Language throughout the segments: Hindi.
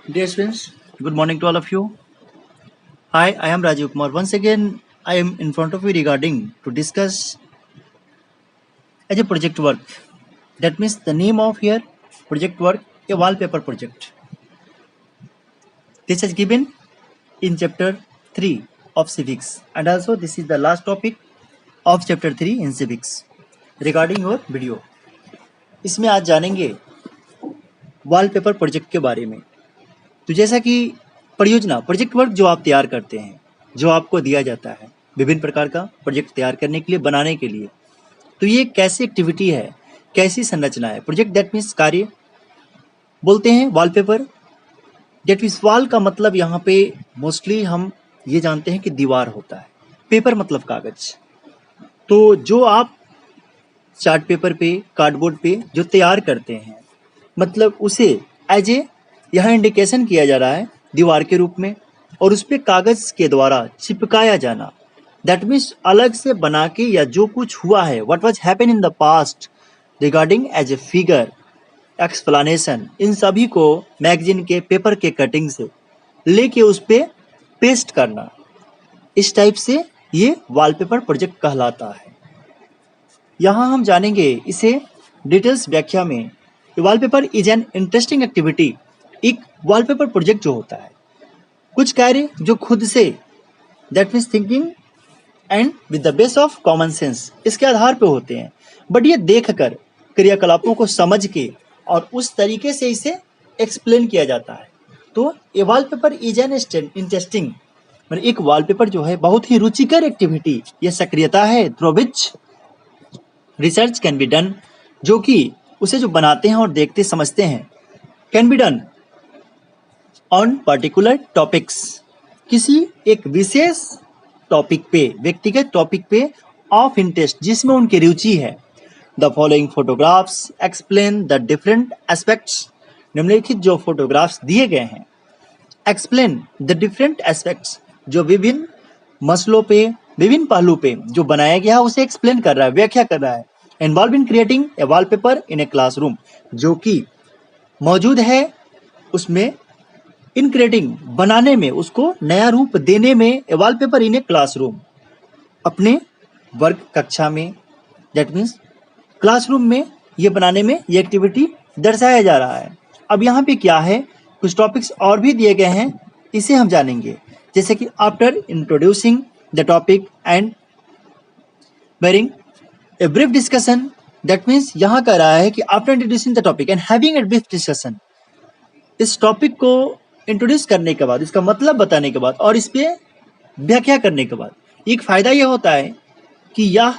Dear students, good morning to all of you. Hi, I am Rajiv Kumar. Once again, I am in front of you regarding to discuss as a project work. That means the name of here project work, a wallpaper project. This is given in chapter 3 of civics, and also this is the last topic of chapter 3 in civics regarding your video. इसमें आज जानेंगे वॉलपेपर प्रोजेक्ट के बारे में। तो जैसा कि परियोजना प्रोजेक्ट वर्क जो आप तैयार करते हैं, जो आपको दिया जाता है विभिन्न प्रकार का प्रोजेक्ट तैयार करने के लिए, बनाने के लिए, तो ये कैसी एक्टिविटी है, कैसी संरचना है। प्रोजेक्ट दैट मीन्स कार्य बोलते हैं। वॉलपेपर दैट मीन्स वॉल का मतलब यहाँ पे मोस्टली हम ये जानते हैं कि दीवार होता है। पेपर मतलब कागज। तो जो आप चार्ट पेपर पे, कार्डबोर्ड पे जो तैयार करते हैं, मतलब उसे एज ए यहाँ इंडिकेशन किया जा रहा है दीवार के रूप में, और उस पर कागज के द्वारा चिपकाया जाना। दैट मीन्स अलग से बना के, या जो कुछ हुआ है, what was happen in the past regarding as a figure explanation, इन सभी को मैगजीन के पेपर के कटिंग से लेके उस पर पेस्ट करना। इस टाइप से ये वॉलपेपर प्रोजेक्ट कहलाता है। यहाँ हम जानेंगे इसे डिटेल्स व्याख्या में। Wallpaper is an interesting activity. एक वॉलपेपर प्रोजेक्ट जो होता है, कुछ कार्य जो खुद say that means thinking and with the base of common sense, इसके आधार पे होते हैं, बट ये देखकर क्रियाकलापों को समझ के और उस तरीके से इसे एक्सप्लेन किया जाता है। तो ए वॉलपेपर इज एन इंटरेस्टिंग, मतलब एक वॉलपेपर जो है बहुत ही रुचिकर एक्टिविटी, यह सक्रियता है through which research can be done, जो कि उसे जो बनाते हैं और देखते समझते हैं, can be done on particular topics, किसी एक विशेष टॉपिक पे, व्यक्तिगत टॉपिक पे ऑफ इंटरेस्ट, जिसमें उनकी रुचि है। The following photographs explain the different aspects, निम्नलिखित जो फोटोग्राफ्स दिए गए हैं, एक्सप्लेन द डिफरेंट एस्पेक्ट्स, जो विभिन्न मसलों पे, विभिन्न पहलू पे जो बनाया गया है उसे एक्सप्लेन कर रहा है, व्याख्या कर रहा है। Involve in creating a wallpaper in a classroom, जो कि मौजूद है उसमें, इन क्रिएटिंग बनाने में, उसको नया रूप देने में, ए वॉलपेपर इन ए क्लासरूम, अपने वर्ग कक्षा में, दैट मीन्स क्लासरूम में ये बनाने में ये एक्टिविटी दर्शाया जा रहा है। अब यहाँ पे क्या है, कुछ टॉपिक्स और भी दिए गए हैं, इसे हम जानेंगे। जैसे कि after introducing the topic and bearing a brief discussion, that means यहाँ कह रहा है कि after introducing the topic and having a brief discussion, इस टॉपिक को इंट्रोड्यूस करने के बाद, इसका मतलब बताने के बाद और इस पे व्याख्या करने के बाद, एक फायदा यह होता है कि यह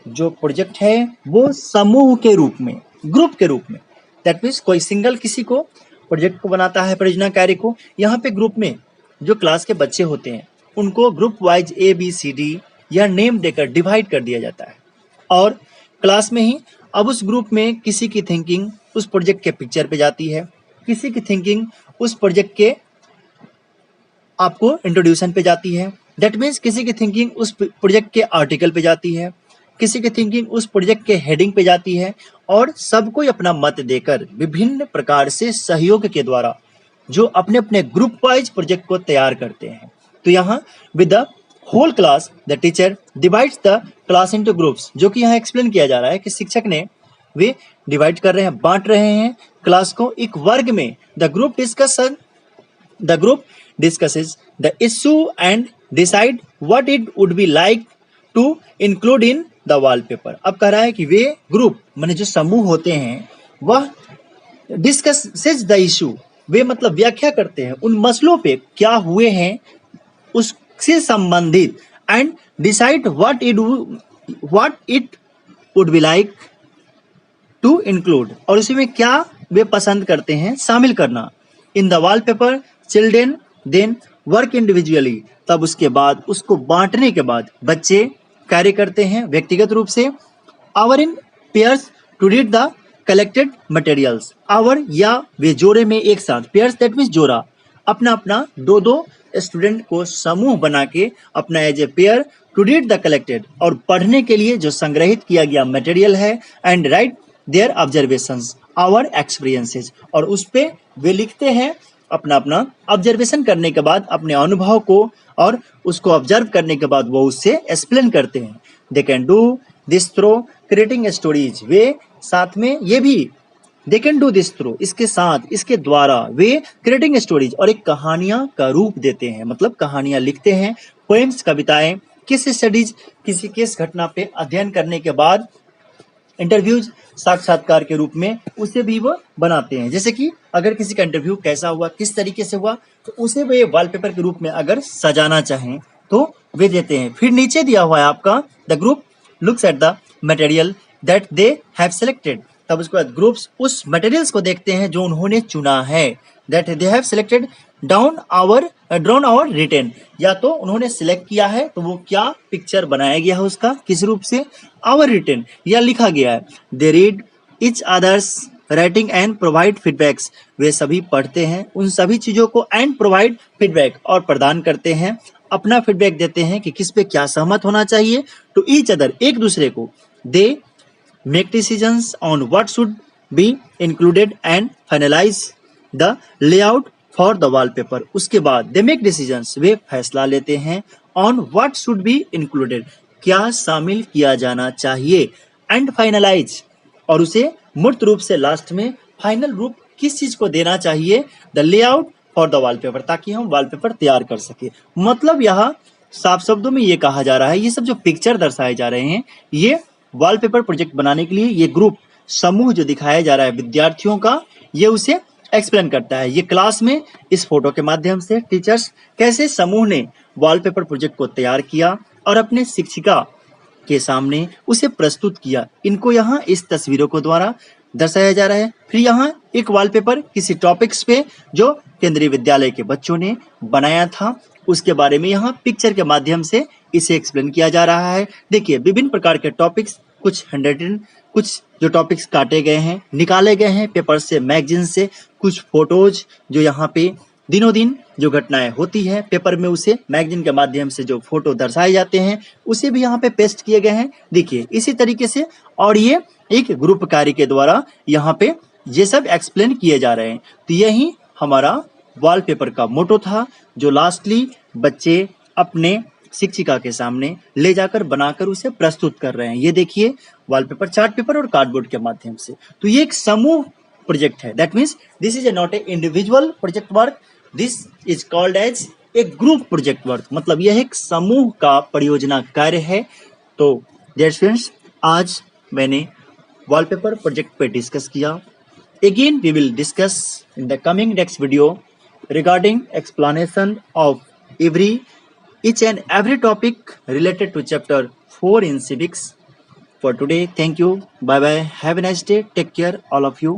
जो प्रोजेक्ट है वो समूह के रूप में, ग्रुप के रूप में, दैट मीन्स कोई सिंगल किसी को प्रोजेक्ट को बनाता है, परियोजना कार्य को, यहाँ पे ग्रुप में जो क्लास के बच्चे होते हैं उनको ग्रुप वाइज ABCD या नेम देकर डिवाइड कर दिया जाता है, और क्लास में ही अब उस ग्रुप में किसी की थिंकिंग उस प्रोजेक्ट के पिक्चर पे जाती है, किसी की थिंकिंग उस प्रोजेक्ट के आपको इंट्रोड्यूशन पे जाती है, दैट मीन्स किसी की थिंकिंग उस प्रोजेक्ट के आर्टिकल पे जाती है, किसी की थिंकिंग उस प्रोजेक्ट के हेडिंग पे जाती है, और सबको अपना मत देकर विभिन्न प्रकार से सहयोग के द्वारा जो अपने अपने ग्रुप वाइज प्रोजेक्ट को तैयार करते हैं। तो यहाँ with the whole class the teacher divides the class into groups, जो कि यहाँ एक्सप्लेन किया जा रहा है कि शिक्षक ने वे डिवाइड कर रहे हैं, बांट रहे हैं क्लास को एक वर्ग में। The group discusses the issue and decide what it would be like to include in the wallpaper. अब कह रहा है कि वे ग्रुप माने जो समूह होते हैं वह डिस्कसेस द इशू, वे मतलब व्याख्या करते हैं उन मसलों पे क्या हुए हैं उससे संबंधित, and decide what it would be like to include, और उसी में क्या वे पसंद करते हैं शामिल करना। In the wallpaper children then work individually, तब उसके बाद उसको बांटने के बाद बच्चे कार्य करते हैं व्यक्तिगत रूप से। Or in pairs to read the collected materials, or या वे जोड़े में एक साथ, पेयर्स दैट मीन्स जोड़ा, अपना अपना दो दो स्टूडेंट को समूह बना के अपना as a pair to read the collected, और पढ़ने के लिए जो संग्रहित किया गया मटेरियल है, and write their observations or experiences, और उस पे वे लिखते हैं अपना अपना ऑब्जर्वेशन करने के बाद अपने अनुभव को और उसको ऑब्जर्व करने के बाद वो उससे एक्सप्लेन करते हैं। They can do this through creating stories, वे साथ में ये भी they can do this through, इसके साथ इसके द्वारा वे क्रिएटिंग स्टोरीज और एक कहानियां का रूप देते हैं, मतलब कहानियां लिखते हैं, पोएम्स कविताएं, केस स्टडीज किसी केस घटना पे अध्ययन करने के बाद इंटरव्यूज साक्षात्कार के रूप में उसे भी वो बनाते हैं। जैसे कि अगर किसी का इंटरव्यू कैसा हुआ, किस तरीके से हुआ, तो उसे वे वॉलपेपर के रूप में अगर सजाना चाहें तो वे देते हैं। फिर नीचे दिया हुआ है आपका the group looks at the material that they have selected, तब उसके बाद ग्रुप्स उस मटेरियल्स को देखते हैं जो उन्होंने चुना है, that they have selected drawn or written, या तो उन्होंने सिलेक्ट किया है तो वो क्या पिक्चर बनाया गया है उसका, किस रूप से, आवर रिटन, या लिखा गया है। They read each others writing and provide feedbacks, वे सभी पढ़ते हैं उन सभी चीजों को एंड प्रोवाइड फीडबैक, और प्रदान करते हैं, अपना फीडबैक देते हैं कि किस पे क्या सहमत होना चाहिए। टू ईच अदर, एक दूसरे को, they make decisions on what should be included and finalise the layout for the wallpaper, उसके बाद दे मेक डिसीजंस, वे फैसला लेते हैं, on what should be included, क्या शामिल किया जाना चाहिए, एंड फाइनलाइज, और उसे मूर्त रूप से लास्ट में फाइनल रूप किस चीज को देना चाहिए, the layout for the wallpaper, ताकि हम वॉलपेपर तैयार कर सके। मतलब यहाँ साफ शब्दों में ये कहा जा रहा है, ये सब जो पिक्चर दर्शाए जा रहे हैं, ये वॉलपेपर प्रोजेक्ट बनाने के लिए ये ग्रुप समूह जो दिखाया जा रहा है विद्यार्थियों का, ये उसे एक्सप्लेन करता है। ये क्लास में इस फोटो के माध्यम से टीचर्स कैसे समूह ने वॉलपेपर प्रोजेक्ट को तैयार किया और अपने शिक्षिका के सामने उसे प्रस्तुत किया, इनको यहाँ इस तस्वीरों को द्वारा दर्शाया जा रहा है। फिर यहाँ एक वॉलपेपर किसी टॉपिक्स पे जो केंद्रीय विद्यालय के बच्चों ने बनाया था उसके बारे में यहाँ पिक्चर के माध्यम से इसे एक्सप्लेन किया जा रहा है। देखिए विभिन्न प्रकार के टॉपिक्स, कुछ हैंडरिटन, कुछ जो टॉपिक्स काटे गए हैं, निकाले गए हैं पेपर से, मैगजीन से, कुछ फोटोज जो यहाँ पे दिनों दिन जो घटनाएं होती है पेपर में, उसे मैगजीन के माध्यम से जो फोटो दर्शाए जाते हैं उसे भी यहाँ पे पेस्ट किए गए हैं। देखिए इसी तरीके से, और ये एक ग्रुप कार्य के द्वारा यहाँ पे ये सब एक्सप्लेन किए जा रहे हैं। तो यही हमारा वॉलपेपर का मोटो था, जो लास्टली बच्चे अपने शिक्षिका के सामने ले जाकर बनाकर उसे प्रस्तुत कर रहे हैं। ये देखिए वॉलपेपर, चार्ट पेपर और कार्डबोर्ड के माध्यम से। तो ये एक समूह प्रोजेक्ट है, that means this is not a individual project work, this is called as a group project work, मतलब यह एक समूह का परियोजना कार्य है। तो डियर स्टूडेंट्स, आज मैंने वॉलपेपर प्रोजेक्ट पे डिस्कस किया। Again we will discuss in the coming next video regarding explanation of each and every topic related to chapter 4 in civics. For today, thank you. Bye bye. Have a nice day. Take care, all of you.